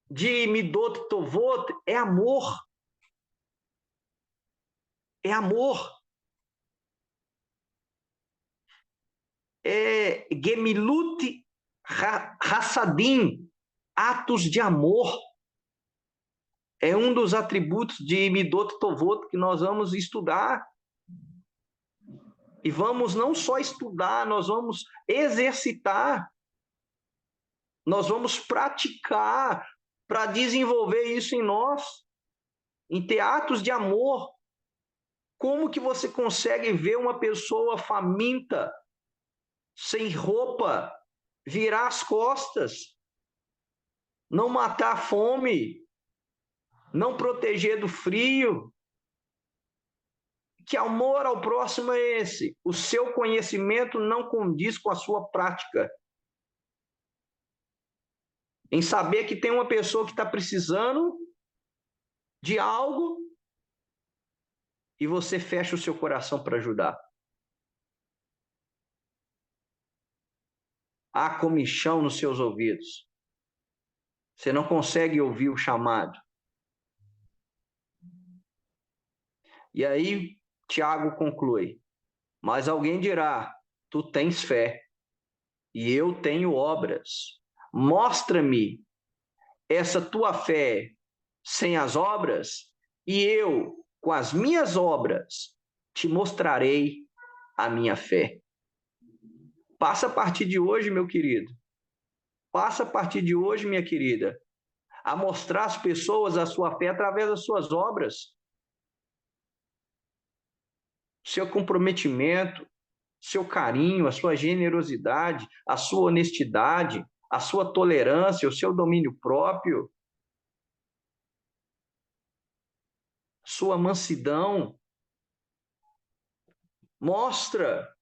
de Midot Tovot é amor. É amor. É Gemilut Hassadim, atos de amor. É um dos atributos de Midot Tovot que nós vamos estudar. E vamos não só estudar, nós vamos exercitar. Nós vamos praticar para desenvolver isso em nós, em ter atos de amor. Como que você consegue ver uma pessoa faminta, sem roupa, virar as costas, não matar a fome, não proteger do frio? Que amor ao próximo é esse? O seu conhecimento não condiz com a sua prática. Em saber que tem uma pessoa que está precisando de algo e você fecha o seu coração para ajudar. Há comichão nos seus ouvidos. Você não consegue ouvir o chamado. E aí, Tiago conclui: mas alguém dirá, tu tens fé, e eu tenho obras. Mostra-me essa tua fé sem as obras, e eu, com as minhas obras, te mostrarei a minha fé. Passa a partir de hoje, meu querido. Passa a partir de hoje, minha querida, a mostrar às pessoas a sua fé através das suas obras. Seu comprometimento, seu carinho, a sua generosidade, a sua honestidade, a sua tolerância, o seu domínio próprio, sua mansidão. Mostra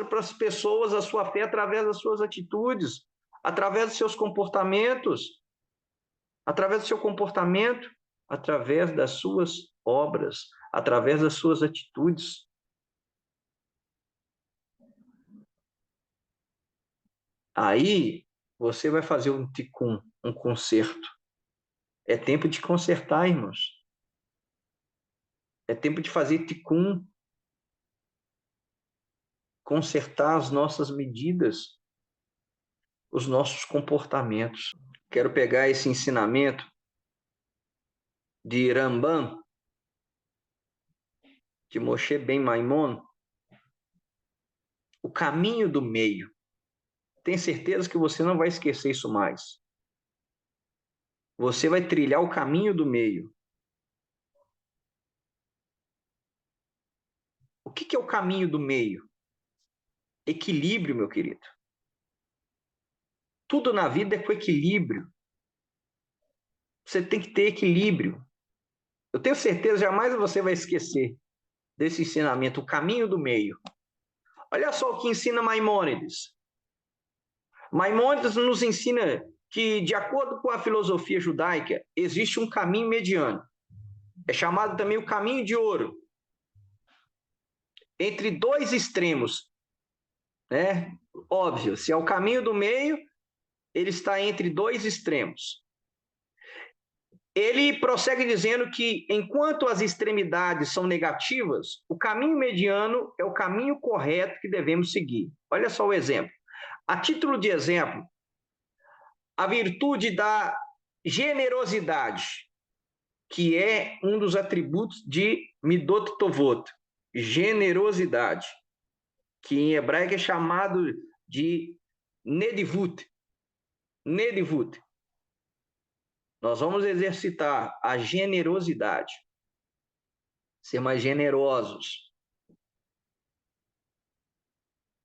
para as pessoas a sua fé através das suas atitudes, através dos seus comportamentos, através do seu comportamento, através das suas obras, através das suas atitudes. Aí você vai fazer um ticum, um conserto. É tempo de consertar, irmãos. É tempo de fazer ticum, consertar as nossas medidas, os nossos comportamentos. Quero pegar esse ensinamento de Rambam, de Moshe Ben Maimon, o caminho do meio. Tenho certeza que você não vai esquecer isso mais. Você vai trilhar o caminho do meio. O que é o caminho do meio? Equilíbrio, meu querido. Tudo na vida é com equilíbrio. Você tem que ter equilíbrio. Eu tenho certeza, jamais você vai esquecer desse ensinamento, o caminho do meio. Olha só o que ensina Maimônides. Maimônides nos ensina que, de acordo com a filosofia judaica, existe um caminho mediano. É chamado também o caminho de ouro. Entre dois extremos, né? Óbvio, se é o caminho do meio, ele está entre dois extremos. Ele prossegue dizendo que, enquanto as extremidades são negativas, o caminho mediano é o caminho correto que devemos seguir. Olha só o exemplo. A título de exemplo, a virtude da generosidade, que é um dos atributos de Midot Tovot, generosidade, que em hebraico é chamado de Nedivut. Nedivut. Nós vamos exercitar a generosidade, ser mais generosos,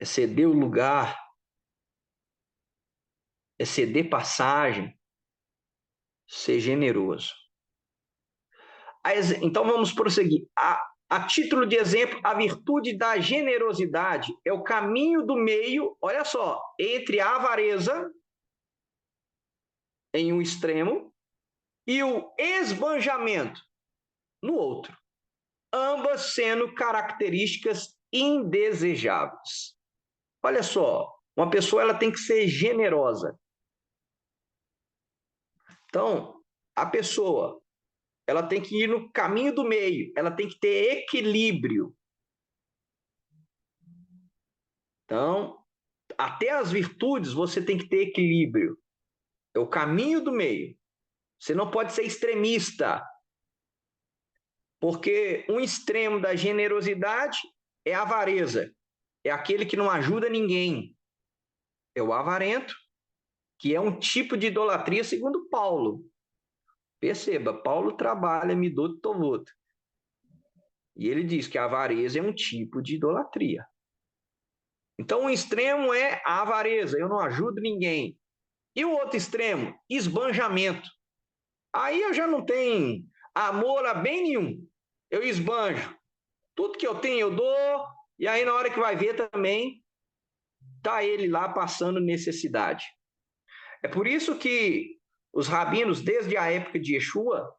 é ceder o lugar, é ceder passagem, ser generoso. Então vamos prosseguir. A título de exemplo, a virtude da generosidade é o caminho do meio, olha só, entre a avareza, em um extremo, e o esbanjamento, no outro. Ambas sendo características indesejáveis. Olha só, uma pessoa ela tem que ser generosa. Então, a pessoa ela tem que ir no caminho do meio, ela tem que ter equilíbrio. Então, até as virtudes você tem que ter equilíbrio. É o caminho do meio. Você não pode ser extremista, porque um extremo da generosidade é a avareza, é aquele que não ajuda ninguém. É o avarento, que é um tipo de idolatria segundo Paulo. Perceba, Paulo trabalha Midot Tovot. E ele diz que a avareza é um tipo de idolatria. Então, um extremo é a avareza, eu não ajudo ninguém. E o outro extremo, esbanjamento. Aí eu já não tenho amor a bem nenhum. Eu esbanjo. Tudo que eu tenho eu dou, e aí na hora que vai ver também, tá ele lá passando necessidade. É por isso que os rabinos, desde a época de Yeshua,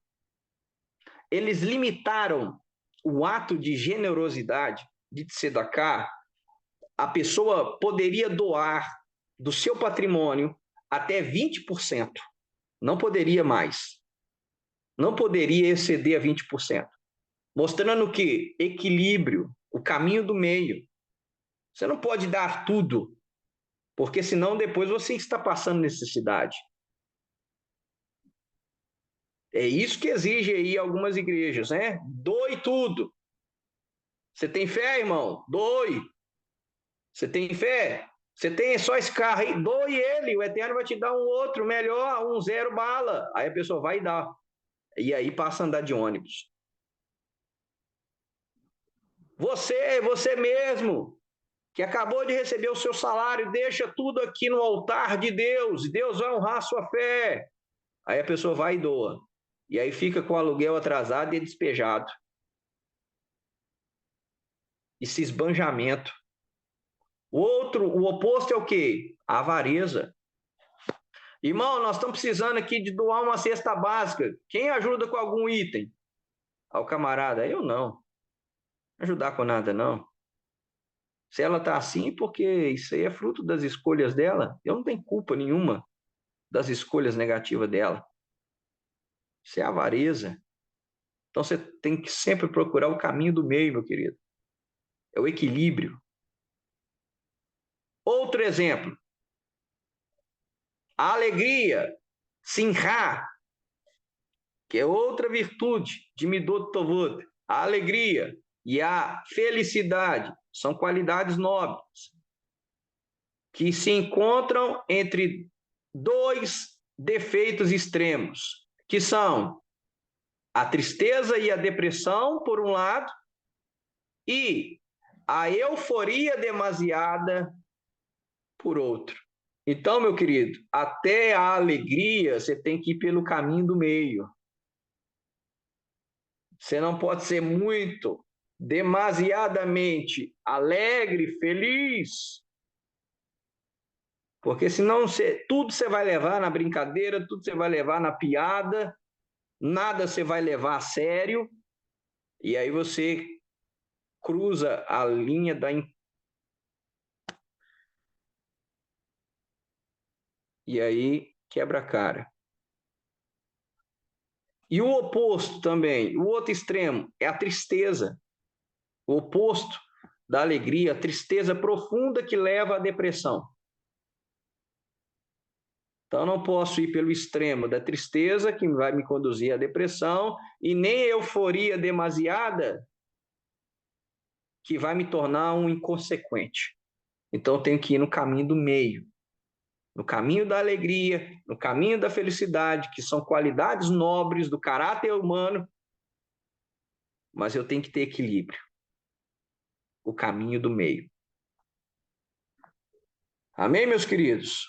eles limitaram o ato de generosidade, de tzedakah. A pessoa poderia doar do seu patrimônio até 20%. Não poderia mais. Não poderia exceder a 20%. Mostrando que equilíbrio, o caminho do meio. Você não pode dar tudo. porque senão depois você está passando necessidade. É isso que exige aí algumas igrejas, né? Doe tudo. Você tem fé, irmão? Doe. Você tem fé? Você tem só esse carro aí? Doe ele. O Eterno vai te dar um outro melhor, um zero bala. Aí a pessoa vai e dá. E aí passa a andar de ônibus. Você mesmo, que acabou de receber o seu salário, deixa tudo aqui no altar de Deus. Deus vai honrar a sua fé. Aí a pessoa vai e doa. E aí fica com o aluguel atrasado e é despejado. Esse esbanjamento. O oposto é o quê? A avareza. Irmão, nós estamos precisando aqui de doar uma cesta básica. Quem ajuda com algum item? Ao camarada, eu não. Ajudar com nada, não. Se ela está assim, porque isso aí é fruto das escolhas dela, eu não tenho culpa nenhuma das escolhas negativas dela. Isso é avareza. Então você tem que sempre procurar o caminho do meio, meu querido. É o equilíbrio. Outro exemplo. A alegria, simchá, que é outra virtude de Midot Tovot. A alegria e a felicidade são qualidades nobres que se encontram entre dois defeitos extremos, que são a tristeza e a depressão, por um lado, e a euforia demasiada, por outro. Então, meu querido, até a alegria você tem que ir pelo caminho do meio. Você não pode ser muito, demasiadamente alegre, feliz, porque senão tudo você vai levar na brincadeira, tudo você vai levar na piada, nada você vai levar a sério, e aí você cruza a linha da. E aí quebra a cara. E o oposto também, o outro extremo, é a tristeza. O oposto da alegria, a tristeza profunda que leva à depressão. Então, eu não posso ir pelo extremo da tristeza, que vai me conduzir à depressão, e nem euforia demasiada, que vai me tornar um inconsequente. Então, eu tenho que ir no caminho do meio, no caminho da alegria, no caminho da felicidade, que são qualidades nobres do caráter humano, mas eu tenho que ter equilíbrio, o caminho do meio. Amém, meus queridos?